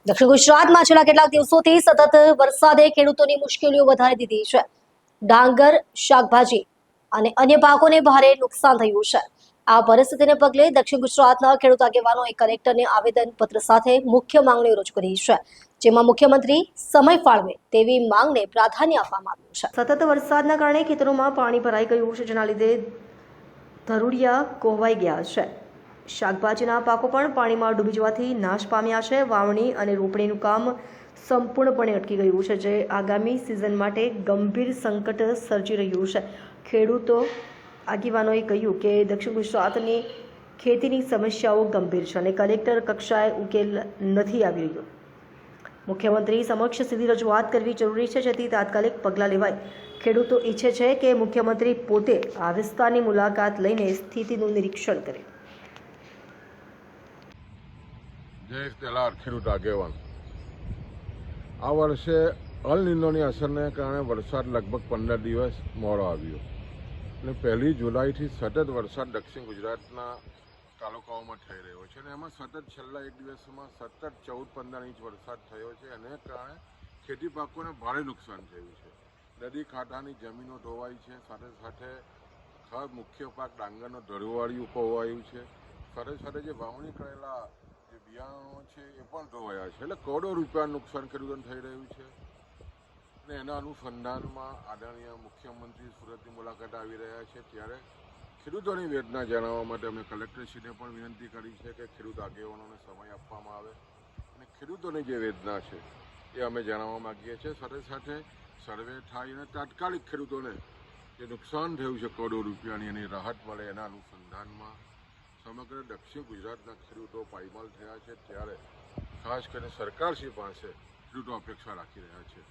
દક્ષિણ ગુજરાતમાં છેલ્લા કેટલાક દિવસોથી સતત વરસાદે ખેડૂતોની મુશ્કેલીઓ વધારી દીધી છે. ડાંગર, શાકભાજી અને અન્ય પાકોને ભારે નુકસાન થયું છે. આ પરિસ્થિતિને પગલે દક્ષિણ ગુજરાતના ખેડૂત આગેવાનોએ કલેક્ટરને આવેદનપત્ર સાથે મુખ્ય માંગણીઓ રજૂ કરી છે, જેમાં મુખ્યમંત્રી સમય ફાળવે તેવી માંગને પ્રાધાન્ય આપવામાં આવ્યું છે. સતત વરસાદના કારણે ખેતરોમાં પાણી ભરાઈ ગયું છે, જેના લીધે ધરુડિયા કોહવાઈ ગયા છે. શાકભાજીના પાકો પણ પાણીમાં ડૂબી જવાથી નાશ પામ્યા છે. વાવણી અને રોપણીનું કામ સંપૂર્ણપણે અટકી ગયું છે, જે આગામી સિઝન માટે ગંભીર સંકટ સર્જી રહ્યું છે. ખેડૂતો આગેવાનોએ કહ્યું કે દક્ષિણ ગુજરાતની ખેતીની સમસ્યાઓ ગંભીર છે અને કલેક્ટર કક્ષાએ ઉકેલ નથી આવી રહ્યો. મુખ્યમંત્રી સમક્ષ સીધી રજૂઆત કરવી જરૂરી છે, જેથી તાત્કાલિક પગલાં લેવાય. ખેડૂતો ઈચ્છે છે કે મુખ્યમંત્રી પોતે આ વિસ્તારની મુલાકાત લઈને સ્થિતિનું નિરીક્ષણ કરે. જયેશ તેલાર, ખેડૂત આગેવાન. આ વર્ષે અલ નિનોની અસરને કારણે વરસાદ લગભગ 15 દિવસ મોડો આવ્યો અને 1 જુલાઈથી સતત વરસાદ દક્ષિણ ગુજરાતના તાલુકાઓમાં થઈ રહ્યો છે અને એમાં સતત છેલ્લા એક દિવસમાં સતત 14-15 ઇંચ વરસાદ થયો છે. એને કારણે ખેતી પાકોને ભારે નુકસાન થયું છે. નદી કાંઠાની જમીનો ધોવાઈ છે, સાથે સાથે મુખ્ય પાક ડાંગરનો ધરુવાળિયું ખોવાયું છે, સાથે સાથે જે વાવણી કરેલા જે બિયારણો છે એ પણ ધોવાયા છે. એટલે કરોડો રૂપિયાનું નુકસાન ખેડૂતોને થઈ રહ્યું છે અને એના અનુસંધાનમાં આદરણીય મુખ્યમંત્રી સુરતની મુલાકાત આવી રહ્યા છે. ત્યારે ખેડૂતોની વેદના જાણવા માટે અમે કલેક્ટરશ્રીને પણ વિનંતી કરી છે કે ખેડૂત આગેવાનોને સમય આપવામાં આવે અને ખેડૂતોની જે વેદના છે એ અમે જાણવા માગીએ છીએ. સાથે સાથે સર્વે થાય અને તાત્કાલિક ખેડૂતોને જે નુકસાન થયું છે કરોડો રૂપિયાની એની રાહત મળે, એના અનુસંધાનમાં સમગ્ર દક્ષિણ ગુજરાતના ખેડૂતો પાયમાલ થયા છે. ત્યારે ખાસ કરીને સરકારશ્રી પાસે ખેડૂતો અપેક્ષા રાખી રહ્યા છે.